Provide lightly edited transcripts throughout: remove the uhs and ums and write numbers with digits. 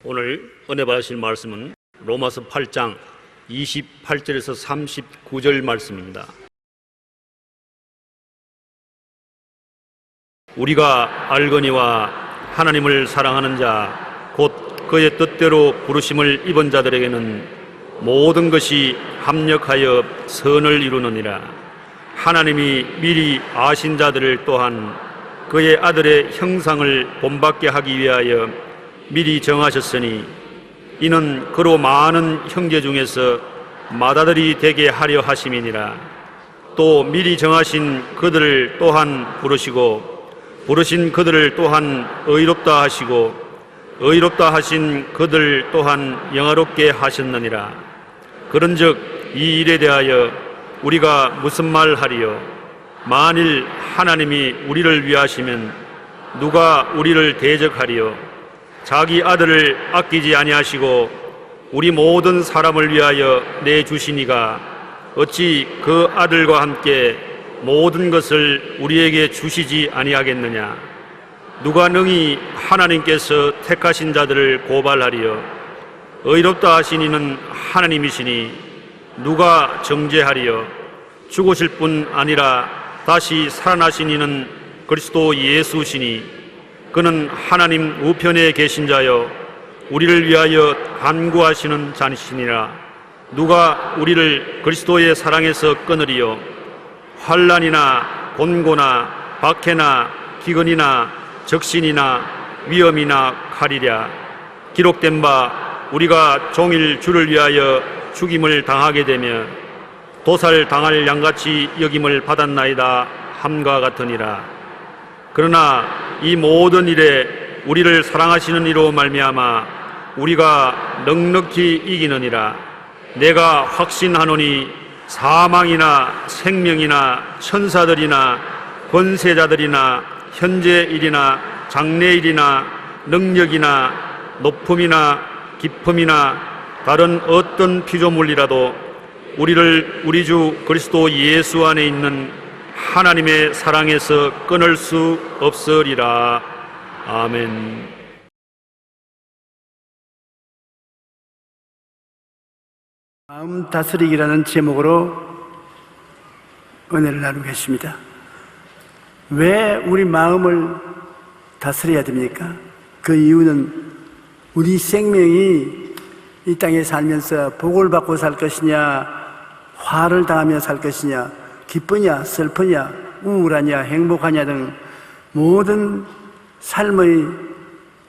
오늘 은혜 받으실 말씀은 로마서 8장 28절에서 39절 말씀입니다. 우리가 알거니와 하나님을 사랑하는 자 곧 그의 뜻대로 부르심을 입은 자들에게는 모든 것이 합력하여 선을 이루느니라. 하나님이 미리 아신 자들을 또한 그의 아들의 형상을 본받게 하기 위하여 미리 정하셨으니 이는 그로 많은 형제 중에서 맏아들이 되게 하려 하심이니라. 또 미리 정하신 그들을 또한 부르시고 부르신 그들을 또한 의롭다 하시고 의롭다 하신 그들 또한 영화롭게 하셨느니라. 그런즉 이 일에 대하여 우리가 무슨 말 하리요? 만일 하나님이 우리를 위하시면 누가 우리를 대적하리요? 자기 아들을 아끼지 아니하시고 우리 모든 사람을 위하여 내주시니가 어찌 그 아들과 함께 모든 것을 우리에게 주시지 아니하겠느냐? 누가 능히 하나님께서 택하신 자들을 고발하리요? 의롭다 하신 이는 하나님이시니 누가 정죄하리요? 죽으실 뿐 아니라 다시 살아나신 이는 그리스도 예수시니 그는 하나님 우편에 계신 자여 우리를 위하여 간구하시는 자니시니라. 누가 우리를 그리스도의 사랑에서 끊으리요? 환난이나 곤고나 박해나 기근이나 적신이나 위험이나 칼이랴. 기록된 바 우리가 종일 주를 위하여 죽임을 당하게 되며 도살 당할 양같이 여김을 받았나이다 함과 같으니라. 그러나 이 모든 일에 우리를 사랑하시는 이로 말미암아 우리가 넉넉히 이기느니라. 내가 확신하노니 사망이나 생명이나 천사들이나 권세자들이나 현재 일이나 장래 일이나 능력이나 높음이나 깊음이나 다른 어떤 피조물이라도 우리를 우리 주 그리스도 예수 안에 있는 하나님의 사랑에서 끊을 수 없으리라. 아멘. 마음 다스리기라는 제목으로 은혜를 나누고 계십니다. 왜 우리 마음을 다스려야 됩니까? 그 이유는 우리 생명이 이 땅에 살면서 복을 받고 살 것이냐, 화를 당하며 살 것이냐, 기쁘냐, 슬프냐, 우울하냐, 행복하냐 등 모든 삶의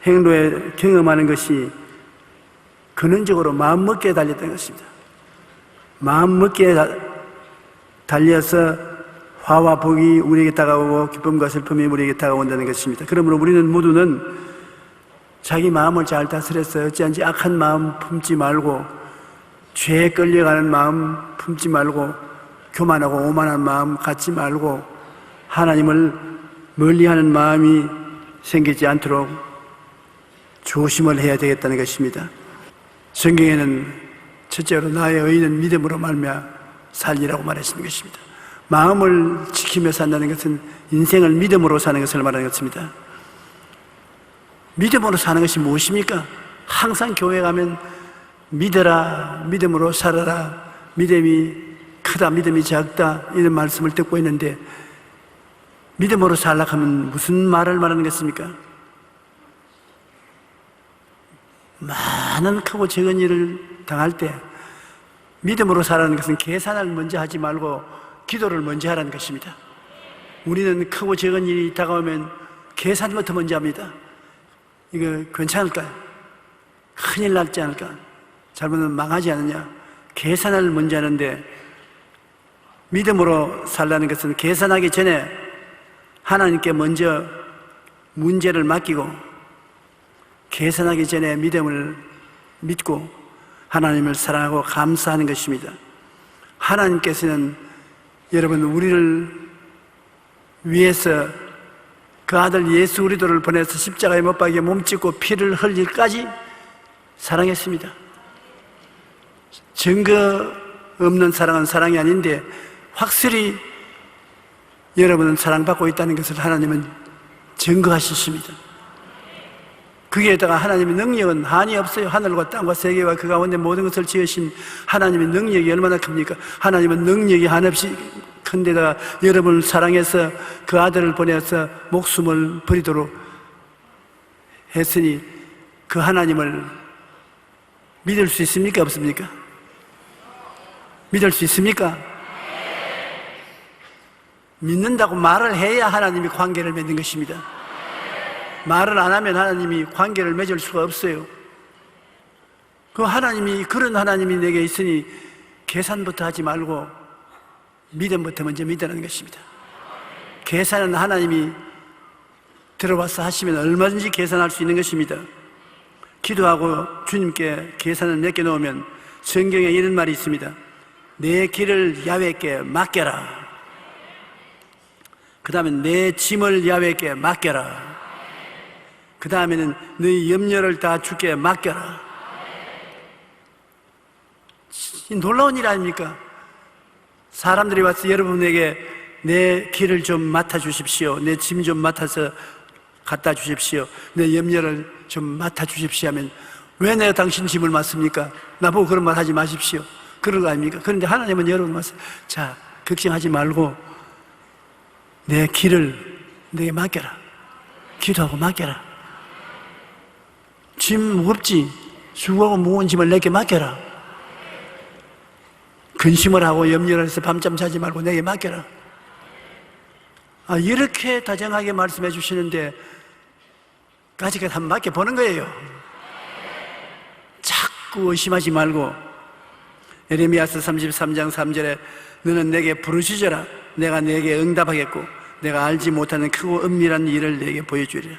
행로에 경험하는 것이 근원적으로 마음먹기에 달렸던 것입니다. 마음먹기에 달려서 화와 복이 우리에게 다가오고 기쁨과 슬픔이 우리에게 다가온다는 것입니다. 그러므로 우리는 모두는 자기 마음을 잘 다스려서 어찌한지 악한 마음 품지 말고 죄에 끌려가는 마음 품지 말고 교만하고 오만한 마음 갖지 말고 하나님을 멀리하는 마음이 생기지 않도록 조심을 해야 되겠다는 것입니다. 성경에는 첫째로 나의 의인은 믿음으로 말미암아 살리라고 말하시는 것입니다. 마음을 지키며 산다는 것은 인생을 믿음으로 사는 것을 말하는 것입니다. 믿음으로 사는 것이 무엇입니까? 항상 교회 가면 믿어라, 믿음으로 살아라, 믿음이 크다, 믿음이 작다 이런 말씀을 듣고 있는데 믿음으로 살라고 하면 무슨 말을 말하는 것입니까? 많은 크고 적은 일을 당할 때 믿음으로 살라는 것은 계산을 먼저 하지 말고 기도를 먼저 하라는 것입니다. 우리는 크고 적은 일이 다가오면 계산부터 먼저 합니다. 이거 괜찮을까요? 큰일 날지 않을까? 잘못하면 망하지 않느냐? 계산을 먼저 하는데 믿음으로 살라는 것은 계산하기 전에 하나님께 먼저 문제를 맡기고 계산하기 전에 믿음을 믿고 하나님을 사랑하고 감사하는 것입니다. 하나님께서는 여러분 우리를 위해서 그 아들 예수 그리스도를 보내서 십자가에 못 박여 몸짓고 피를 흘릴까지 사랑했습니다. 증거 없는 사랑은 사랑이 아닌데 확실히 여러분은 사랑받고 있다는 것을 하나님은 증거하시십니다. 거기에다가 하나님의 능력은 한이 없어요. 하늘과 땅과 세계와 그 가운데 모든 것을 지으신 하나님의 능력이 얼마나 큽니까? 하나님은 능력이 한없이 큰데다가 여러분을 사랑해서 그 아들을 보내서 목숨을 버리도록 했으니 그 하나님을 믿을 수 있습니까? 없습니까? 믿을 수 있습니까? 믿는다고 말을 해야 하나님이 관계를 맺는 것입니다. 말을 안 하면 하나님이 관계를 맺을 수가 없어요. 그 하나님이, 그런 하나님이 내게 있으니 계산부터 하지 말고 믿음부터 먼저 믿으라는 것입니다. 계산은 하나님이 들어와서 하시면 얼마든지 계산할 수 있는 것입니다. 기도하고 주님께 계산을 맡겨놓으면 성경에 이런 말이 있습니다. 내 길을 야훼께 맡겨라. 그 다음에 내 짐을 야훼께 맡겨라. 그 다음에는 너희 염려를 다 주께 맡겨라. 놀라운 일 아닙니까? 사람들이 와서 여러분에게 내 길을 좀 맡아주십시오, 내 짐 좀 맡아서 갖다 주십시오, 내 염려를 좀 맡아주십시오 하면 왜 내가 당신 짐을 맡습니까? 나보고 그런 말 하지 마십시오, 그런 거 아닙니까? 그런데 하나님은 여러분 와서 자, 걱정하지 말고 내 길을 내게 맡겨라. 기도하고 맡겨라. 짐 무겁지? 수고하고 무거운 짐을 내게 맡겨라. 근심을 하고 염려를 해서 밤잠 자지 말고 내게 맡겨라. 이렇게 다정하게 말씀해 주시는데 까짓것 한번 맡겨보는 거예요. 자꾸 의심하지 말고. 에레미야서 33장 3절에 너는 내게 부르짖어라. 내가 내게 응답하겠고 내가 알지 못하는 크고 은밀한 일을 내게 보여주리라.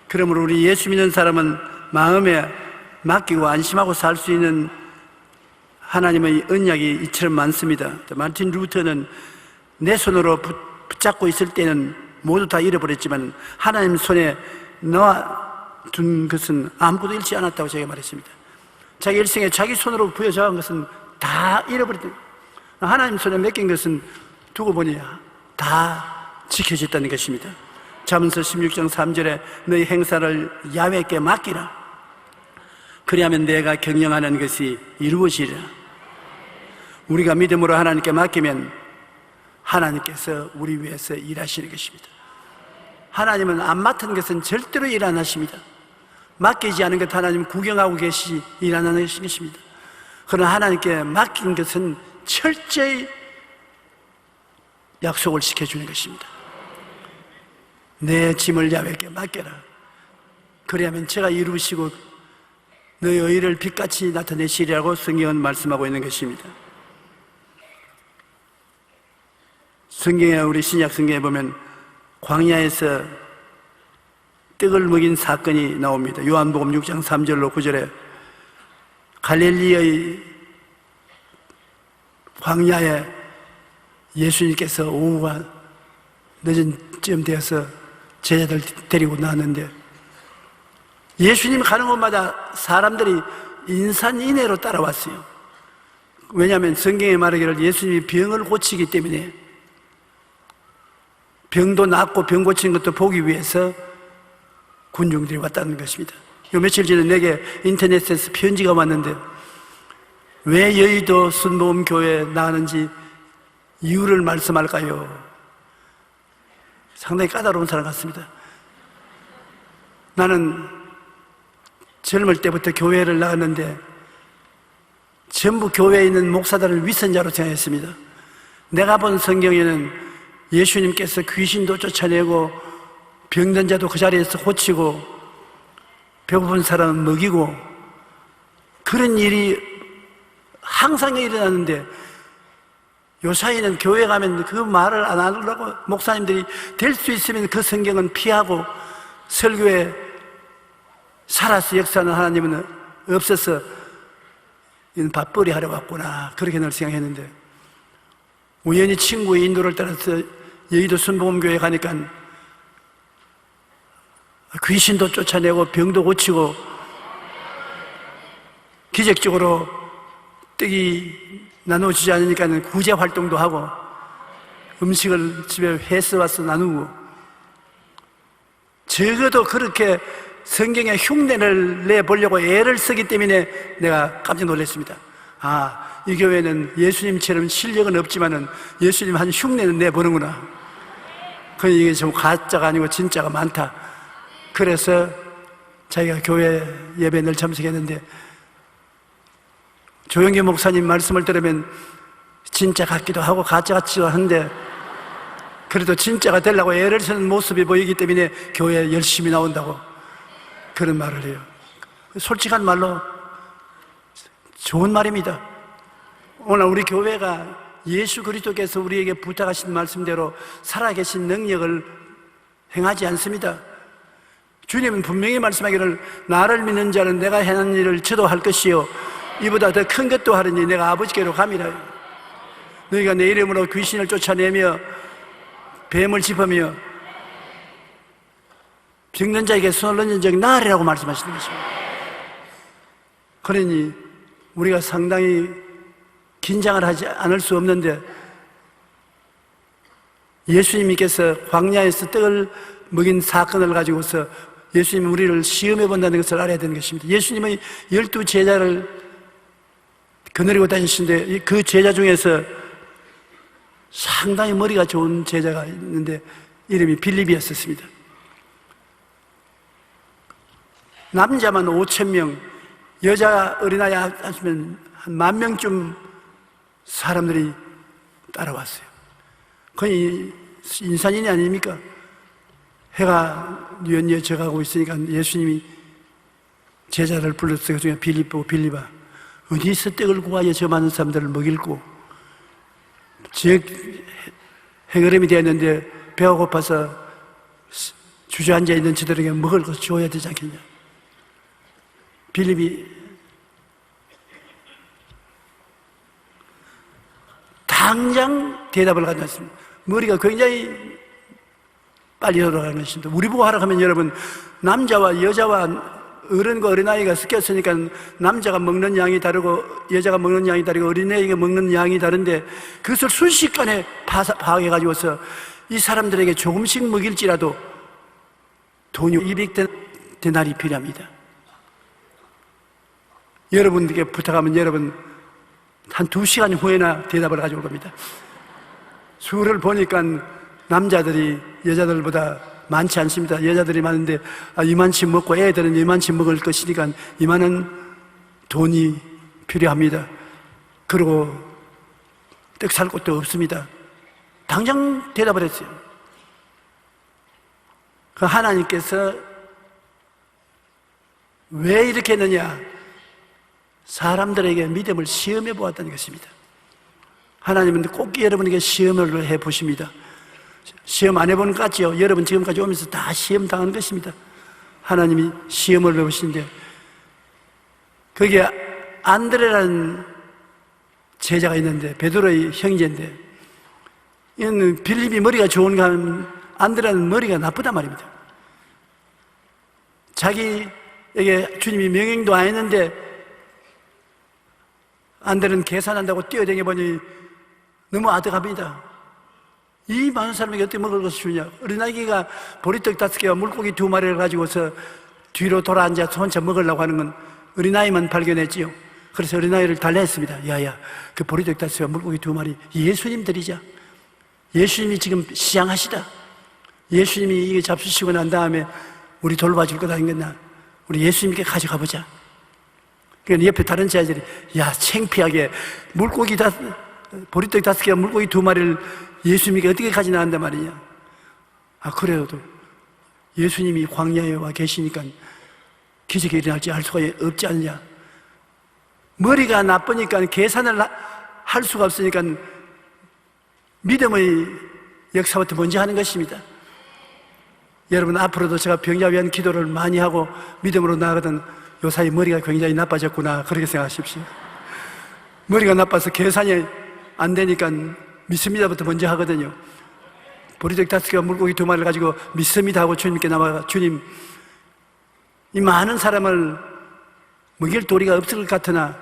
그러므로 우리 예수 믿는 사람은 마음에 맡기고 안심하고 살 수 있는 하나님의 언약이 이처럼 많습니다. 마틴 루터는 내 손으로 붙잡고 있을 때는 모두 다 잃어버렸지만 하나님 손에 놓아둔 것은 아무것도 잃지 않았다고 제가 말했습니다. 자기 일생에 자기 손으로 부여잡은 것은 다 잃어버렸다. 하나님 손에 맡긴 것은 두고 보니 다 지켜졌다는 것입니다. 잠언서 16장 3절에 너희 행사를 야훼께 맡기라. 그리하면 내가 경영하는 것이 이루어지리라. 우리가 믿음으로 하나님께 맡기면 하나님께서 우리 위해서 일하시는 것입니다. 하나님은 안 맡은 것은 절대로 일 안 하십니다. 맡기지 않은 것 하나님은 구경하고 계시 일 안 하는 것입니다. 그러나 하나님께 맡긴 것은 철저히 약속을 지켜주는 것입니다. 내 짐을 야훼께 맡겨라. 그래야면 제가 이루시고 너의 의를 빛같이 나타내시리라고 성경은 말씀하고 있는 것입니다. 성경에, 우리 신약 성경에 보면 광야에서 떡을 먹인 사건이 나옵니다. 요한복음 6장 3절로 9절에 갈릴리의 광야에 예수님께서 오후가 늦은 쯤 되어서 제자들 데리고 나왔는데 예수님 가는 곳마다 사람들이 인산인해로 따라왔어요. 왜냐하면 성경에 말하기를 예수님이 병을 고치기 때문에 병도 낫고 병 고치는 것도 보기 위해서 군중들이 왔다는 것입니다. 요 며칠 전에 내게 인터넷에서 편지가 왔는데 왜 여의도 순복음교회에 나가는지 이유를 말씀할까요? 상당히 까다로운 사람 같습니다. 나는 젊을 때부터 교회를 나갔는데 전부 교회에 있는 목사들을 위선자로 생각했습니다. 내가 본 성경에는 예수님께서 귀신도 쫓아내고 병든 자도 그 자리에서 고치고 배고픈 사람은 먹이고 그런 일이 항상 일어나는데 요사이는 교회 가면 그 말을 안 하려고 목사님들이 될 수 있으면 그 성경은 피하고 설교에 살아서 역사하는 하나님은 없어서 이건 밥벌이 하러 왔구나 그렇게 늘 생각했는데 우연히 친구의 인도를 따라서 여의도 순복음교회 가니까 귀신도 쫓아내고 병도 고치고 기적적으로 떡이 나눠지지 않으니까 구제 활동도 하고 음식을 집에 해서 와서 나누고, 적어도 그렇게 성경에 흉내를 내보려고 애를 쓰기 때문에 내가 깜짝 놀랐습니다. 아, 이 교회는 예수님처럼 실력은 없지만은 예수님 한 흉내는 내보는구나. 그러니 이게 좀 가짜가 아니고 진짜가 많다. 그래서 자기가 교회 예배 늘 참석했는데, 조영기 목사님 말씀을 들으면 진짜 같기도 하고 가짜 같기도 한데, 그래도 진짜가 되려고 애를 쓰는 모습이 보이기 때문에 교회에 열심히 나온다고 그런 말을 해요. 솔직한 말로 좋은 말입니다. 오늘 우리 교회가 예수 그리스도께서 우리에게 부탁하신 말씀대로 살아계신 능력을 행하지 않습니다. 주님은 분명히 말씀하기를 나를 믿는 자는 내가 행한 일을 저도 할 것이요 이보다 더 큰 것도 하리니 내가 아버지께로 감이라. 너희가 내 이름으로 귀신을 쫓아내며 뱀을 짚으며 병든 자에게 손을 얹은 적이 나으리라고 말씀하시는 것입니다. 그러니 우리가 상당히 긴장을 하지 않을 수 없는데, 예수님께서 광야에서 떡을 먹인 사건을 가지고서 예수님은 우리를 시험해 본다는 것을 알아야 되는 것입니다. 예수님의 12 제자를 거느리고 다니시는데 그 제자 중에서 상당히 머리가 좋은 제자가 있는데 이름이 빌립이었습니다. 남자만 5,000명, 여자 어린아이 하시면 한 10,000명쯤 사람들이 따라왔어요. 거의 인산인이 아닙니까? 해가 뉘엿뉘엿 져가고 있으니까 예수님이 제자를 불렀어요. 그중에 빌립아, 어디서 떡을 구하여 저 많은 사람들을 먹일고, 해그름이 되었는데 배가 고파서 주저앉아 있는 저들에게 먹을 것을 줘야 되지 않겠냐. 빌립이 당장 대답을 가져왔습니다. 머리가 굉장히 빨리 돌아가는 것입니다. 우리 보고 하라 하면 여러분, 남자와 여자와 어른과 어린아이가 섞였으니까 남자가 먹는 양이 다르고 여자가 먹는 양이 다르고 어린아이가 먹는 양이 다른데, 그것을 순식간에 파악해가지고서 이 사람들에게 조금씩 먹일지라도 돈이 200데나리 필요합니다. 여러분에게 부탁하면 여러분 한 2시간 후에나 대답을 가져올 겁니다. 수를 보니까 남자들이 여자들보다 많지 않습니다. 여자들이 많은데 이만치 먹고 애들은 이만치 먹을 것이니까 이만한 돈이 필요합니다. 그리고 떡 살 곳도 없습니다. 당장 대답을 했어요. 그 하나님께서 왜 이렇게 했느냐? 사람들에게 믿음을 시험해 보았다는 것입니다. 하나님은 꼭 여러분에게 시험을 해 보십니다. 시험 안 해보는 것 같죠? 여러분 지금까지 오면서 다 시험 당한 것입니다. 하나님이 시험을 해보시는데, 거기에 안드레라는 제자가 있는데 베드로의 형제인데, 이는 빌립이 머리가 좋은가 하면 안드레는 머리가 나쁘단 말입니다. 자기에게 주님이 명령도 안 했는데 안드레는 계산한다고 뛰어다녀 보니 너무 아득합니다. 이 많은 사람에게 어떻게 먹을 것을 주냐? 어린아이가 보리떡 5개와 물고기 2마리를 가지고서 뒤로 돌아앉아서 혼자 먹으려고 하는 건 어린아이만 발견했지요. 그래서 어린아이를 달래했습니다. 야야, 그 보리떡 5개와 물고기 2마리 예수님 드리자. 예수님이 지금 시장하시다. 예수님이 이게 잡수시고 난 다음에 우리 돌봐줄 거다 했겠나? 우리 예수님께 가져가 보자. 그러니까 옆에 다른 제자들이, 야, 창피하게 물고기 보리떡 5개와 물고기 2마리를 예수님께 어떻게 가지나 한단 말이냐. 아, 그래도 예수님이 광야에 와 계시니까 기적이 일어날지 알 수가 없지 않냐. 머리가 나쁘니까 계산을 할 수가 없으니까 믿음의 역사부터 먼저 하는 것입니다. 여러분, 앞으로도 제가 병자 위한 기도를 많이 하고 믿음으로 나아가던 요사이 머리가 굉장히 나빠졌구나, 그렇게 생각하십시오. 머리가 나빠서 계산이 안 되니까 믿습니다부터 먼저 하거든요. 보리떡 5개와 물고기 2마리를 가지고 믿습니다 하고 주님께 나와가, 주님, 이 많은 사람을 먹일 도리가 없을 것 같으나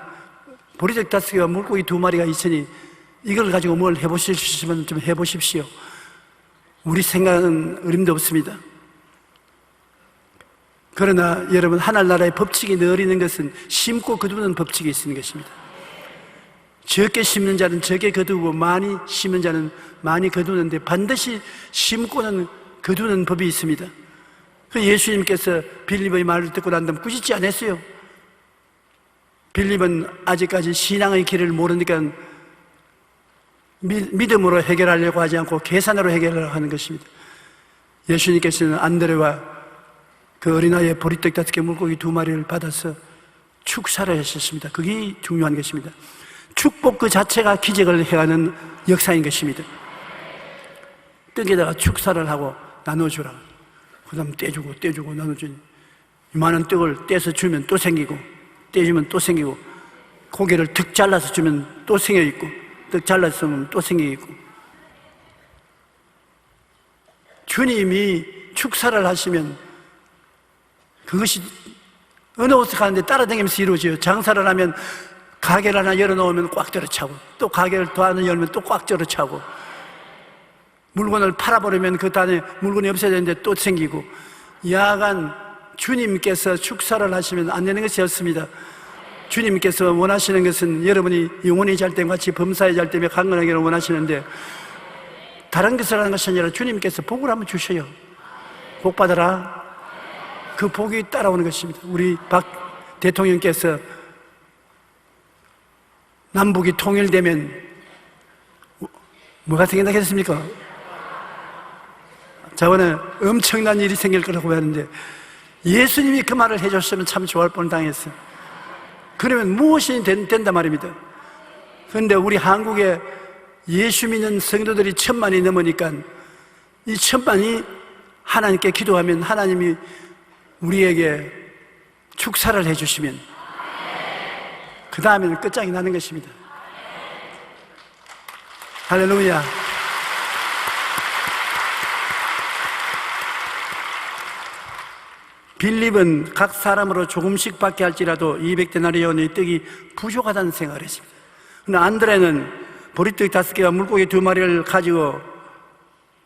보리떡 5개와 물고기 2마리가 있으니 이걸 가지고 뭘 해보실 수 있으면 좀 해보십시오. 우리 생각은 어림도 없습니다. 그러나 여러분, 하늘나라의 법칙이 늘 있는 것은 심고 거두는 법칙이 있는 것입니다. 적게 심는 자는 적게 거두고 많이 심는 자는 많이 거두는데 반드시 심고는 거두는 법이 있습니다. 그 예수님께서 빌립의 말을 듣고 난 다음 꾸짖지 않았어요. 빌립은 아직까지 신앙의 길을 모르니까 믿음으로 해결하려고 하지 않고 계산으로 해결하려고 하는 것입니다. 예수님께서는 안드레와 그 어린아이의 보리떡 5개 물고기 2마리를 받아서 축사를 하셨습니다. 그게 중요한 것입니다. 축복 그 자체가 기적을 해가는 역사인 것입니다. 떡에다가 축사를 하고 나눠주라. 그 다음 떼주고 나눠주니 이만한 떡을 떼서 주면 또 생기고, 떼주면 또 생기고, 고개를 툭 잘라서 주면 또 생겨있고, 떡 잘라서 주면 또 생겨있고. 주님이 축사를 하시면 그것이 어느 곳에 가는데 따라다니면서 이루어져요. 장사를 하면 가게를 하나 열어놓으면 꽉 들어차고, 또 가게를 더 하나 열면 또 꽉 들어차고, 물건을 팔아버리면 그 안에 물건이 없어야 되는데 또 생기고. 야간 주님께서 축사를 하시면 안 되는 것이 없습니다. 주님께서 원하시는 것은 여러분이 영혼이 잘 때 같이 범사에 잘 때며 강건하기를 원하시는데, 다른 것을 하는 것이 아니라 주님께서 복을 한번 주셔요. 복 받아라. 그 복이 따라오는 것입니다. 우리 박 대통령께서 남북이 통일되면 뭐가 생긴다겠습니까? 저번에 엄청난 일이 생길 거라고 하는데, 예수님이 그 말을 해줬으면 참 좋아할 뻔당했어요. 그러면 무엇이 된단 말입니다. 그런데 우리 한국에 예수 믿는 성도들이 1000만이 넘으니까 이 1000만이 하나님께 기도하면 하나님이 우리에게 축사를 해주시면 그 다음에는 끝장이 나는 것입니다. 할렐루야. 빌립은 각 사람으로 조금씩 받게 할지라도 200데나리온의 떡이 부족하다는 생각을 했습니다. 그런데 안드레는 보리떡 5개와 물고기 2마리를 가지고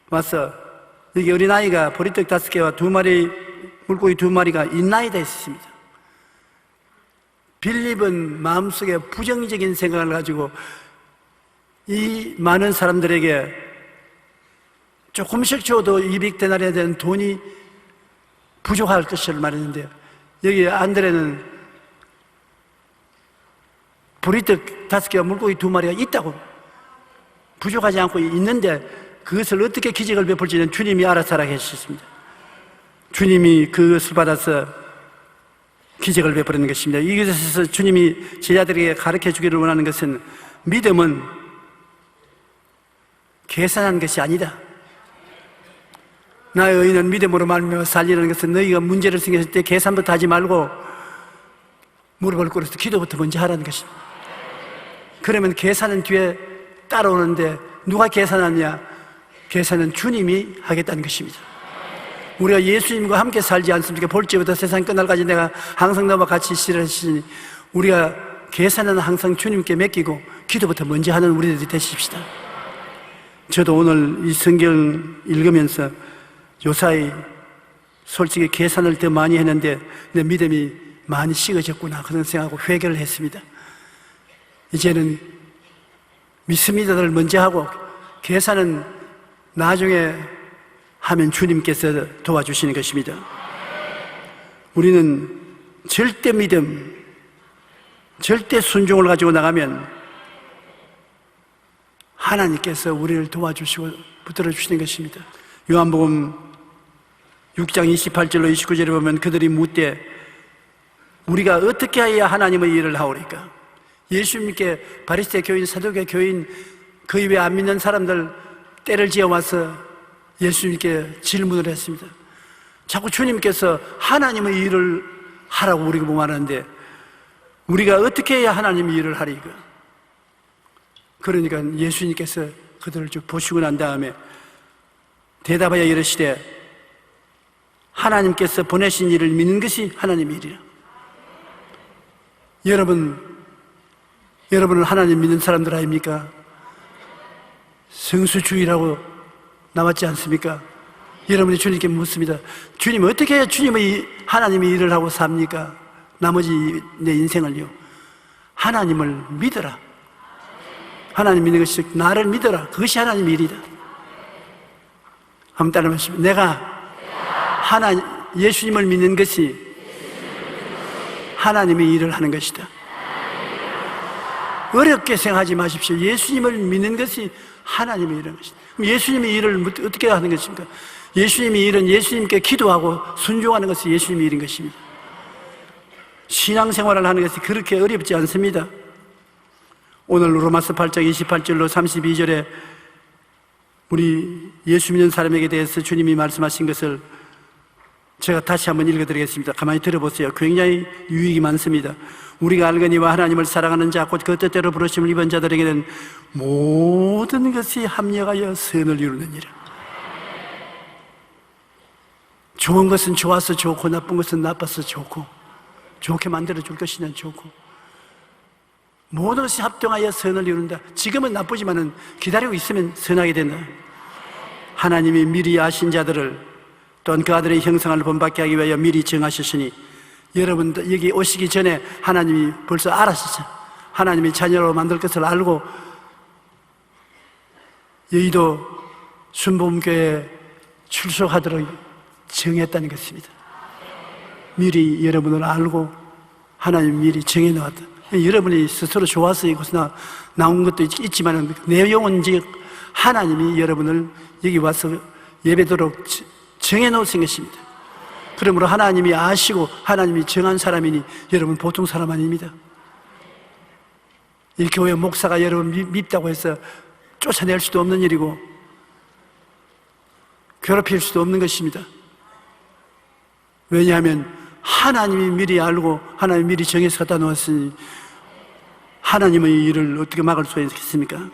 와서, 여기 어린아이가 보리떡 5개와 2마리 물고기 2마리가 있나이다 했습니다. 빌립은 마음속에 부정적인 생각을 가지고 이 많은 사람들에게 조금씩 줘도 200데나리온에 대한 돈이 부족할 것을 말했는데요, 여기 안드레는 보리떡 5개와 물고기 2마리가 있다고, 부족하지 않고 있는데 그것을 어떻게 기적을 베풀지는 주님이 알아서 하라 하셨습니다. 주님이 그것을 받아서 기적을 베푸는 것입니다. 이것에서 주님이 제자들에게 가르쳐 주기를 원하는 것은, 믿음은 계산한 것이 아니다. 나의 의는 믿음으로 말미암아 살리라는 것은, 너희가 문제를 생겼을 때 계산부터 하지 말고 무릎을 꿇어서 기도부터 먼저 하라는 것입니다. 그러면 계산은 뒤에 따라오는데, 누가 계산하냐? 계산은 주님이 하겠다는 것입니다. 우리가 예수님과 함께 살지 않습니까? 볼지부터 세상 끝날까지 내가 항상 너와 같이 있으리니, 우리가 계산은 항상 주님께 맡기고 기도부터 먼저 하는 우리들이 되십시다. 저도 오늘 이 성경 읽으면서 요사이 솔직히 계산을 더 많이 했는데 내 믿음이 많이 식어졌구나, 그런 생각하고 회개를 했습니다. 이제는 믿습니다를 먼저 하고 계산은 나중에 하면 주님께서 도와주시는 것입니다. 우리는 절대 믿음, 절대 순종을 가지고 나가면 하나님께서 우리를 도와주시고 붙들어 주시는 것입니다. 요한복음 6장 28절로 29절에 보면 그들이 묻되 우리가 어떻게 해야 하나님의 일을 하오리까? 예수님께 바리새 교인, 사두개 교인, 그 입에 안 믿는 사람들 때를 지어와서 예수님께 질문을 했습니다. 자꾸 주님께서 하나님의 일을 하라고 우리가 말하는데 우리가 어떻게 해야 하나님의 일을 하리까? 그러니까 예수님께서 그들을 쭉 보시고 난 다음에 대답하여 이르시되 하나님께서 보내신 일을 믿는 것이 하나님의 일이라. 여러분은 하나님 믿는 사람들 아닙니까? 성수주의라고 나왔지 않습니까? 여러분이 주님께 묻습니다. 주님, 어떻게 해야 하나님의 일을 하고 삽니까? 나머지 내 인생을요. 하나님을 믿어라. 하나님 믿는 것이, 나를 믿어라. 그것이 하나님의 일이다. 한번 따라 말씀해. 내가 예수님을 믿는 것이 하나님의 일을 하는 것이다. 어렵게 생각하지 마십시오. 예수님을 믿는 것이 하나님의 일을 하는 것이다. 그럼 예수님의 일을 어떻게 하는 것입니까? 예수님의 일은 예수님께 기도하고 순종하는 것이 예수님의 일인 것입니다. 신앙생활을 하는 것이 그렇게 어렵지 않습니다. 오늘 로마서 8장 28절로 32절에 우리 예수 믿는 사람에게 대해서 주님이 말씀하신 것을 제가 다시 한번 읽어드리겠습니다. 가만히 들어보세요. 굉장히 유익이 많습니다. 우리가 알거니와 하나님을 사랑하는 자 곧 그 뜻대로 부르심을 입은 자들에게는 모든 것이 합력하여 선을 이루느니라. 좋은 것은 좋아서 좋고 나쁜 것은 나빠서 좋고 좋게 만들어줄 것이냐 좋고 모든 것이 합동하여 선을 이룬다. 지금은 나쁘지만은 기다리고 있으면 선하게 된다. 하나님이 미리 아신 자들을 또한 그 아들의 형상을 본받게 하기 위하여 미리 정하셨으니 여러분도 여기 오시기 전에 하나님이 벌써 알았었어요. 하나님이 자녀로 만들 것을 알고 여의도 순복음교회에 출석하도록 정했다는 것입니다. 미리 여러분을 알고 하나님이 미리 정해놓았다. 여러분이 스스로 좋아서 이곳에 나온 것도 있지만 내용은 즉 하나님이 여러분을 여기 와서 예배도록 정해놓으신 것입니다. 그러므로 하나님이 아시고 하나님이 정한 사람이니 여러분 보통 사람 아닙니다. 이 교회 목사가 여러분 밉다고 해서 쫓아낼 수도 없는 일이고 괴롭힐 수도 없는 것입니다. 왜냐하면 하나님이 미리 알고 하나님이 미리 정해서 갖다 놓았으니 하나님의 일을 어떻게 막을 수 있겠습니까?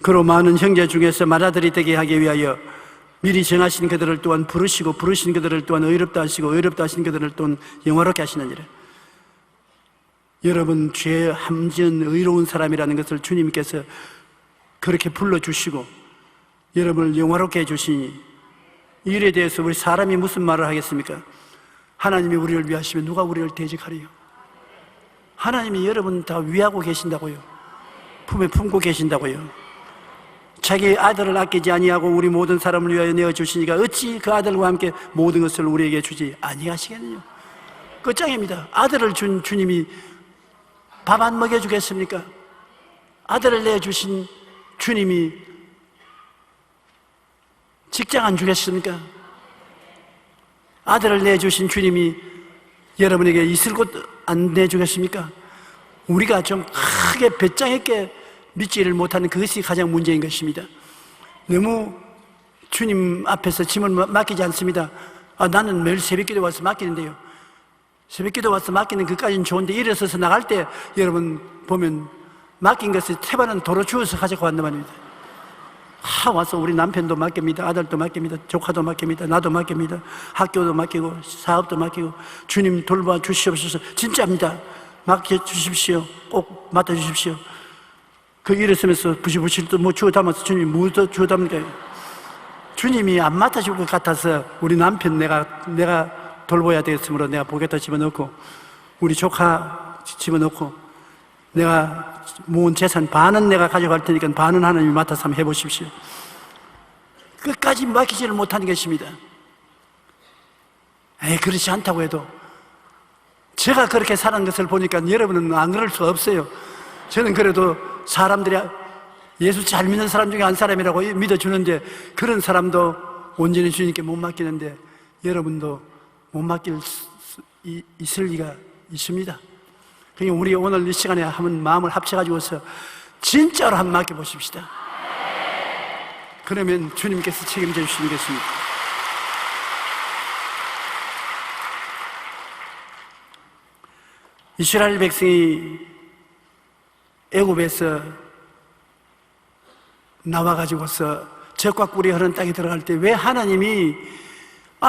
그로 많은 형제 중에서 맏아들이 되게 하기 위하여 미리 정하신 그들을 또한 부르시고 부르신 그들을 또한 의롭다 하시고 의롭다 하신 그들을 또한 영화롭게 하시느니라. 여러분 죄 함전 의로운 사람이라는 것을 주님께서 그렇게 불러주시고 여러분을 영화롭게 해주시니 이 일에 대해서 우리 사람이 무슨 말을 하겠습니까? 하나님이 우리를 위하시면 누가 우리를 대적하리요? 하나님이 여러분 다 위하고 계신다고요. 품에 품고 계신다고요. 자기 아들을 아끼지 아니하고 우리 모든 사람을 위하여 내어주시니까 어찌 그 아들과 함께 모든 것을 우리에게 주지 아니하시겠느냐. 끝장입니다. 아들을 준 주님이 밥 안 먹여주겠습니까? 아들을 내주신 주님이 직장 안 주겠습니까? 아들을 내주신 주님이 여러분에게 있을 곳 안 내주겠습니까? 우리가 좀 크게 배짱 있게 믿지를 못하는 그것이 가장 문제인 것입니다. 너무 주님 앞에서 짐을 맡기지 않습니다. 나는 매일 새벽기도 와서 맡기는데요. 새벽기도 와서 맡기는 그까지는 좋은데 일어서서 나갈 때 여러분 보면 맡긴 것을 태반은 도로 주워서 가져가 왔단 말입니다. 와서 우리 남편도 맡깁니다. 아들도 맡깁니다. 조카도 맡깁니다. 나도 맡깁니다. 학교도 맡기고 사업도 맡기고 주님 돌봐 주시옵소서. 진짜입니다. 맡겨주십시오. 꼭 맡아주십시오. 그 일했으면서 부시부시 또 주워 담아서 주님이 뭐 주워 담을까요? 주님이 안 맡아줄 것 같아서 우리 남편 내가 돌봐야 되겠으므로 내가 보겠다 집어넣고 우리 조카 집어넣고 내가 모은 재산 반은 내가 가져갈 테니까 반은 하나님이 맡아서 한번 해보십시오. 끝까지 맡기지를 못하는 것입니다. 그렇지 않다고 해도 제가 그렇게 사는 것을 보니까 여러분은 안 그럴 수가 없어요. 저는 그래도 사람들이 예수 잘 믿는 사람 중에 한 사람이라고 믿어주는데 그런 사람도 온전히 주님께 못 맡기는데 여러분도 못 맡길 수 있을 리가 있습니다. 그러니까 우리 오늘 이 시간에 한번 마음을 합쳐가지고서 진짜로 한번 맡겨보십시다. 그러면 주님께서 책임져 주시겠습니다. 이스라엘 백성이 애굽에서 나와가지고서 젖과 꿀이 흐르는 땅에 들어갈 때 왜 하나님이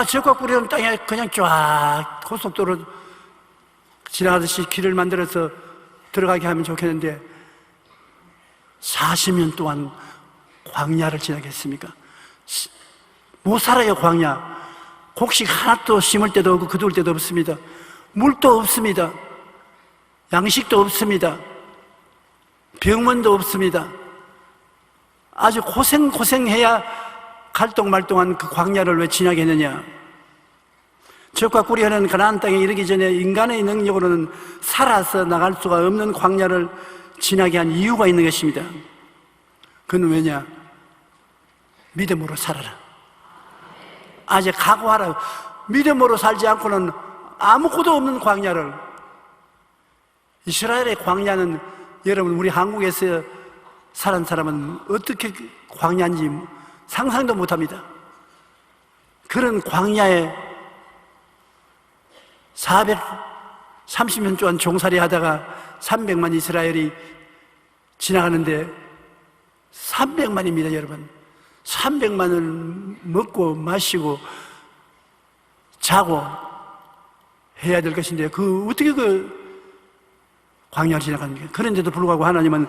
젖과 꿀이 흐르는 땅에 그냥 쫙 고속도로 지나가듯이 길을 만들어서 들어가게 하면 좋겠는데 40년 동안 광야를 지나겠습니까? 못 살아요. 광야. 곡식 하나도 심을 데도 없고 거둘 데도 없습니다. 물도 없습니다. 양식도 없습니다. 병원도 없습니다. 아주 고생해야 갈동말동한 그 광야를 왜 지나겠느냐? 적과 꿀이 흐르는 가나안 땅에 이르기 전에 인간의 능력으로는 살아서 나갈 수가 없는 광야를 지나게 한 이유가 있는 것입니다. 그건 왜냐? 믿음으로 살아라. 아직 각오하라. 믿음으로 살지 않고는 아무것도 없는 광야를. 이스라엘의 광야는 여러분, 우리 한국에서 살은 사람은 어떻게 광야인지 상상도 못합니다. 그런 광야에 430년 동안 종살이 하다가 300만 이스라엘이 지나가는데 300만입니다, 여러분. 300만을 먹고 마시고 자고 해야 될 것인데 어떻게 광야를 지나갑니까? 그런데도 불구하고 하나님은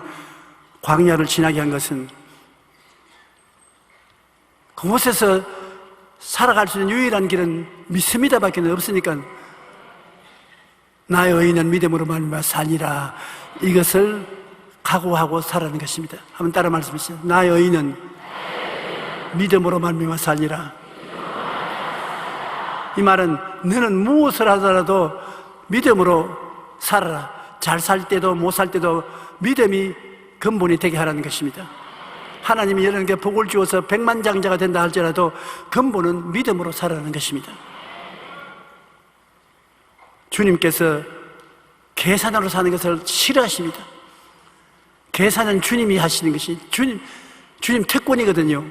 광야를 지나게 한 것은 그곳에서 살아갈 수 있는 유일한 길은 믿습니다밖에 없으니까 나의 의인은 믿음으로 말미암아 살리라, 이것을 각오하고 살아가는 것입니다. 한번 따라 말씀하시죠. 나의 의인은 믿음으로 말미암아 살리라. 이 말은 너는 무엇을 하더라도 믿음으로 살아라. 잘 살 때도 못 살 때도 믿음이 근본이 되게 하라는 것입니다. 하나님이 여러분에게 복을 주어서 백만장자가 된다 할지라도 근본은 믿음으로 살아라는 것입니다. 주님께서 계산으로 사는 것을 싫어하십니다. 계산은 주님이 하시는 것이 주님 특권이거든요.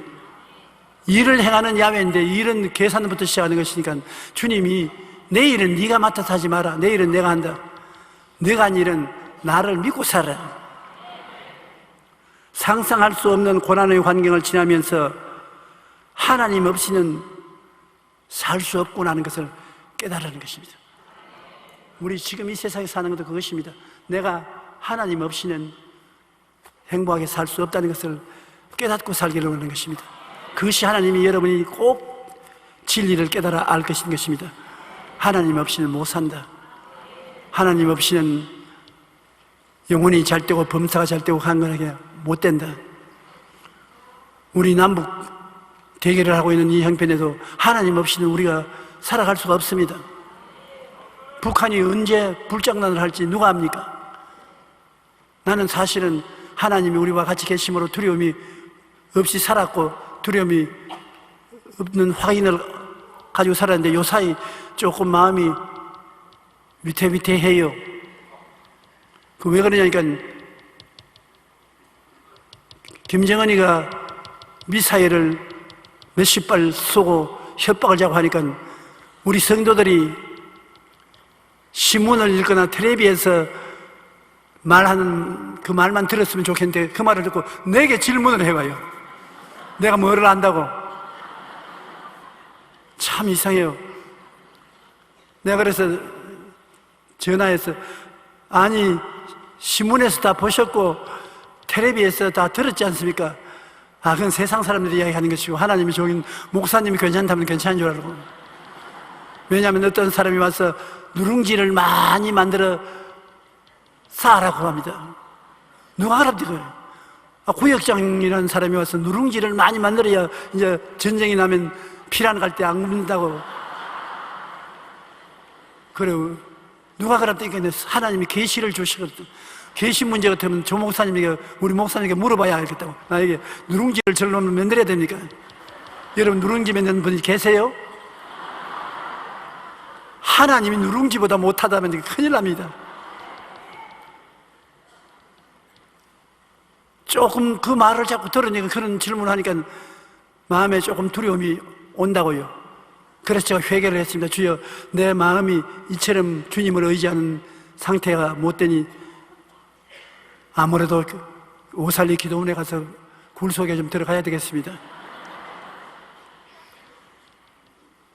일을 행하는 야외인데 일은 계산부터 시작하는 것이니까 주님이 내 일은 네가 맡아서 하지 마라. 내 일은 내가 한다. 내가 한 일은 나를 믿고 살아라. 상상할 수 없는 고난의 환경을 지나면서 하나님 없이는 살 수 없구나 하는 것을 깨달으는 것입니다. 우리 지금 이 세상에 사는 것도 그것입니다. 내가 하나님 없이는 행복하게 살 수 없다는 것을 깨닫고 살기를 원하는 것입니다. 그것이 하나님이 여러분이 꼭 진리를 깨달아 알 것인 것입니다. 하나님 없이는 못 산다. 하나님 없이는 영혼이 잘 되고 범사가 잘 되고 강건하게 못 된다. 우리 남북 대결을 하고 있는 이 형편에도 하나님 없이는 우리가 살아갈 수가 없습니다. 북한이 언제 불장난을 할지 누가 압니까? 나는 사실은 하나님이 우리와 같이 계심으로 두려움이 없이 살았고 두려움이 없는 확인을 가지고 살았는데 요사이 조금 마음이 위태위태해요. 왜 그러냐니까 김정은이가 미사일을 몇십 발 쏘고 협박을 자고 하니까 우리 성도들이 신문을 읽거나 텔레비에서 말하는 그 말만 들었으면 좋겠는데 그 말을 듣고 내게 질문을 해봐요. 내가 뭐를 안다고? 참 이상해요. 내가 그래서 전화해서 아니 신문에서 다 보셨고 텔레비에서 다 들었지 않습니까? 아, 그건 세상 사람들이 이야기하는 것이고 하나님이 좋은 목사님이 괜찮다면 괜찮은 줄 알고. 왜냐하면 어떤 사람이 와서 누룽지를 많이 만들어 쌓으라고 합니다. 누가 알아듣어요? 구역장이라는 사람이 와서 누룽지를 많이 만들어야 이제 전쟁이 나면 피난 갈 때 안 굶는다고. 그래요. 누가 그랬다니까 하나님이 계시를 주시거든. 계시 문제 같으면 조 목사님에게 우리 목사님에게 물어봐야 알겠다고. 나에게 누룽지를 절로는 만들어야 됩니까? 여러분 누룽지 만드는 분이 계세요? 하나님이 누룽지보다 못하다면 큰일 납니다. 조금 그 말을 자꾸 들으니까 그런 질문을 하니까 마음에 조금 두려움이 온다고요. 그래서 제가 회개를 했습니다. 주여, 내 마음이 이처럼 주님을 의지하는 상태가 못되니 아무래도 오살리 기도원에 가서 굴 속에 좀 들어가야 되겠습니다.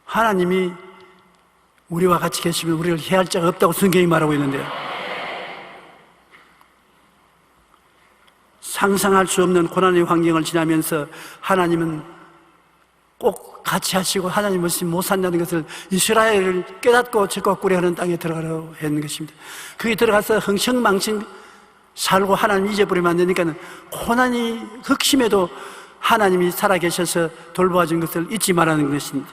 하나님이 우리와 같이 계시면 우리를 해할 자가 없다고 성경이 말하고 있는데요. 상상할 수 없는 고난의 환경을 지나면서 하나님은 꼭 같이 하시고 하나님 없이 못 산다는 것을 이스라엘을 깨닫고 적과 꾸려하는 땅에 들어가라고 했는 것입니다. 거기 들어가서 흥청망청 살고 하나님 잊어버리면 안 되니까 고난이 극심해도 하나님이 살아계셔서 돌보아준 것을 잊지 말라는 것입니다.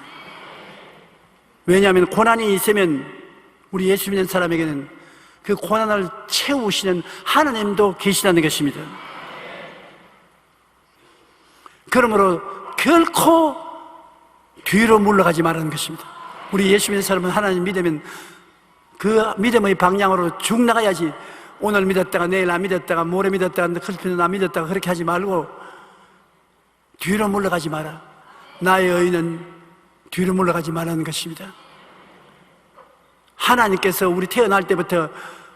왜냐하면 고난이 있으면 우리 예수 믿는 사람에게는 그 고난을 채우시는 하나님도 계시다는 것입니다. 그러므로 결코 뒤로 물러가지 말라는 것입니다. 우리 예수 믿는 사람은 하나님 믿으면 그 믿음의 방향으로 쭉 나가야지, 오늘 믿었다가 내일 안 믿었다가 모레 믿었다가 그렇게는 안 믿었다가 그렇게 하지 말고 뒤로 물러가지 마라. 나의 의는 뒤로 물러가지 말라는 것입니다. 하나님께서 우리 태어날 때부터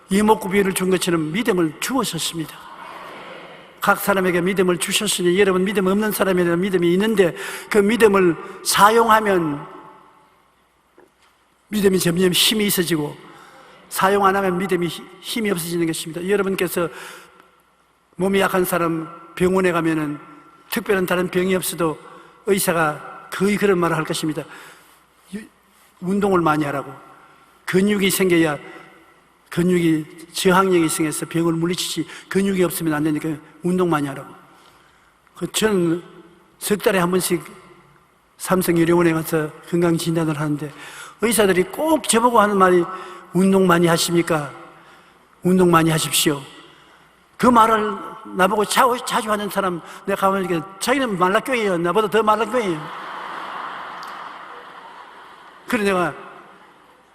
이목구비를 준 것처럼 믿음을 주었었습니다. 각 사람에게 믿음을 주셨으니 여러분 믿음 없는 사람에 대한 믿음이 있는데 그 믿음을 사용하면 믿음이 점점 힘이 있어지고 사용 안 하면 믿음이 힘이 없어지는 것입니다. 여러분께서 몸이 약한 사람 병원에 가면은 특별한 다른 병이 없어도 의사가 거의 그런 말을 할 것입니다. 운동을 많이 하라고. 근육이 생겨야 근육이 저항력이 생겨서 병을 물리치지 근육이 없으면 안 되니까 운동 많이 하라고. 저는 석 달에 한 번씩 삼성의료원에 가서 건강진단을 하는데 의사들이 꼭 저보고 하는 말이 운동 많이 하십니까? 운동 많이 하십시오. 그 말을 나보고 자주 하는 사람 내가 가보니까 자기는 말라교예요. 나보다 더 말라교예요. 그래 내가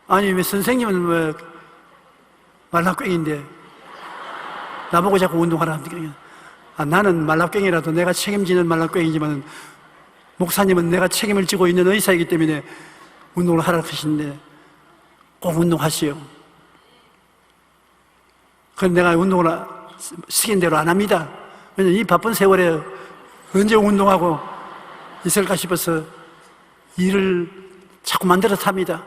아니 왜 선생님은 왜 말라교인데 나보고 자꾸 운동하라 합니까? 나는 말라교이라도 내가 책임지는 말라교이지만 목사님은 내가 책임을 지고 있는 의사이기 때문에 운동을 하라고 하시는데 꼭 운동하시오. 그럼 내가 운동을 시킨 대로 안 합니다. 왜냐면 이 바쁜 세월에 언제 운동하고 있을까 싶어서 일을 자꾸 만들어서 합니다.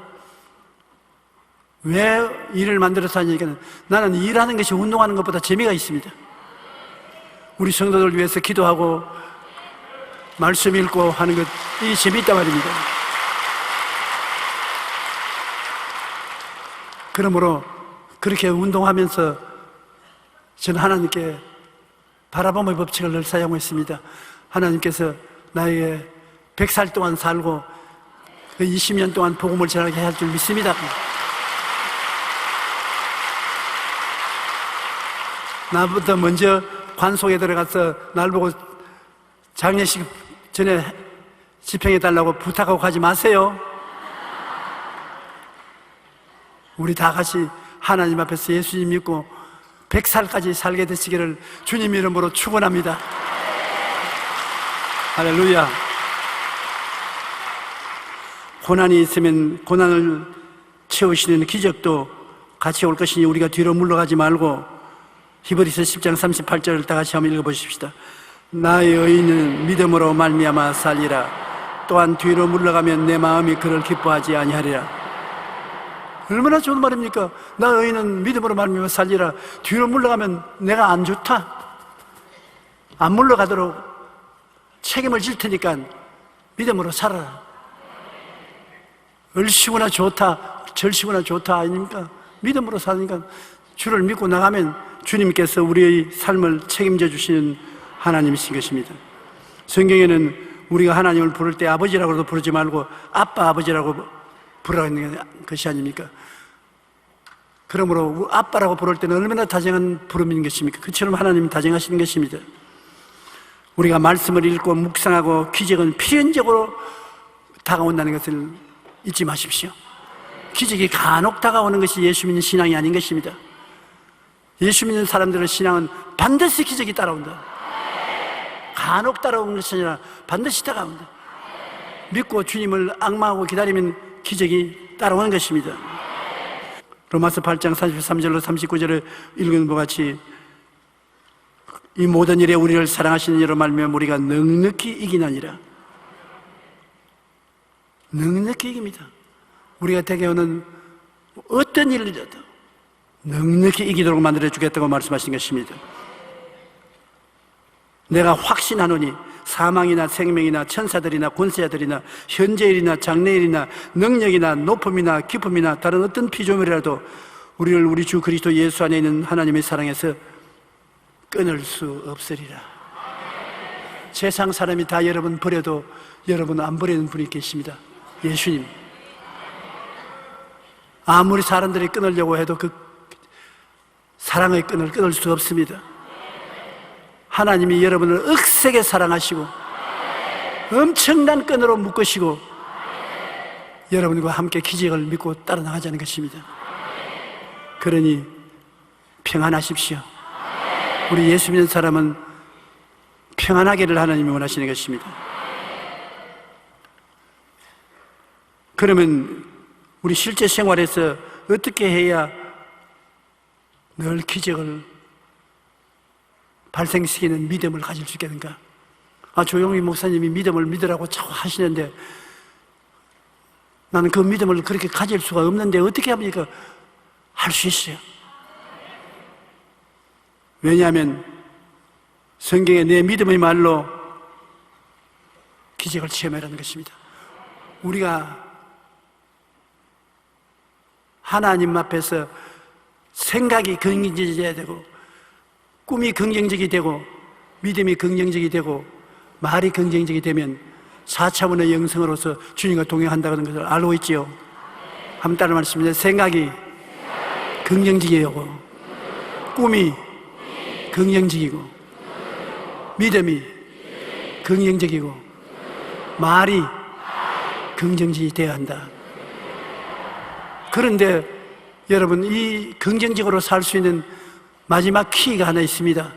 왜 일을 만들어서 하니까 나는 일하는 것이 운동하는 것보다 재미가 있습니다. 우리 성도들 위해서 기도하고 말씀 읽고 하는 것, 이 재미있단 말입니다. 그러므로 그렇게 운동하면서 저는 하나님께 바라봄의 법칙을 늘 사용했습니다. 하나님께서 나에게 100살 동안 살고 그 20년 동안 복음을 전하게 할 줄 믿습니다. 나부터 먼저 관속에 들어가서 날 보고 장례식 전에 집행해달라고 부탁하고 가지 마세요. 우리 다 같이 하나님 앞에서 예수님 믿고 100살까지 살게 되시기를 주님 이름으로 축원합니다. 할렐루야. 고난이 있으면 고난을 채우시는 기적도 같이 올 것이니 우리가 뒤로 물러가지 말고 히브리서 10장 38절을 다 같이 한번 읽어보십시다. 나의 의인은 믿음으로 말미암아 살리라. 또한 뒤로 물러가면 내 마음이 그를 기뻐하지 아니하리라. 얼마나 좋은 말입니까? 나의 의인은 믿음으로 말미암아 살리라. 뒤로 물러가면 내가 안 좋다, 안 물러가도록 책임을 질 테니까 믿음으로 살아라. 얼씨구나 좋다, 절씨구나 좋다 아닙니까? 믿음으로 사니까 주를 믿고 나가면 주님께서 우리의 삶을 책임져 주시는 하나님이신 것입니다. 성경에는 우리가 하나님을 부를 때 아버지라고도 부르지 말고 아빠, 아버지라고 부르는 것이 아닙니까? 그러므로 아빠라고 부를 때는 얼마나 다정한 부름인 것입니까? 그처럼 하나님이 다정하시는 것입니다. 우리가 말씀을 읽고 묵상하고 기적은 필연적으로 다가온다는 것을 잊지 마십시오. 기적이 간혹 다가오는 것이 예수 믿는 신앙이 아닌 것입니다. 예수 믿는 사람들의 신앙은 반드시 기적이 따라온다. 간혹 따라오는 것이 아니라 반드시 다가온다. 믿고 주님을 앙망하고 기다리면 기적이 따라오는 것입니다. 로마서 8장 33절로 39절에 읽은 것 같이 이 모든 일에 우리를 사랑하시는 이로 말미암아 우리가 넉넉히 이기나니라. 넉넉히 이깁니다. 우리가 되게 오는 어떤 일이라도 넉넉히 이기도록 만들어 주겠다고 말씀하신 것입니다. 내가 확신하노니 사망이나 생명이나 천사들이나 권세자들이나 현재일이나 장래일이나 능력이나 높음이나 깊음이나 다른 어떤 피조물이라도 우리를 우리 주 그리스도 예수 안에 있는 하나님의 사랑에서 끊을 수 없으리라. 세상 사람이 다 여러분 버려도 여러분 안 버리는 분이 계십니다. 예수님. 아무리 사람들이 끊으려고 해도 그 사랑의 끈을 끊을 수 없습니다. 하나님이 여러분을 억세게 사랑하시고 엄청난 끈으로 묶으시고 여러분과 함께 기적을 믿고 따라 나가자는 것입니다. 그러니 평안하십시오. 우리 예수 믿는 사람은 평안하기를 하나님이 원하시는 것입니다. 그러면 우리 실제 생활에서 어떻게 해야 늘 기적을 발생시키는 믿음을 가질 수 있겠는가? 조용히 목사님이 믿음을 믿으라고 자꾸 하시는데 나는 그 믿음을 그렇게 가질 수가 없는데 어떻게 합니까? 할 수 있어요. 왜냐하면 성경에 내 믿음의 말로 기적을 체험하라는 것입니다. 우리가 하나님 앞에서 생각이 긍정적이어야 되고 꿈이 긍정적이 되고 믿음이 긍정적이 되고 말이 긍정적이 되면 4차원의 영성으로서 주님과 동행한다는 것을 알고 있지요. 한번 따라 말씀드립니다. 생각이 긍정적이고 꿈이 긍정적이고 믿음이 긍정적이고 말이 긍정적이 되어야 한다. 그런데 여러분, 이 긍정적으로 살 수 있는 마지막 키가 하나 있습니다.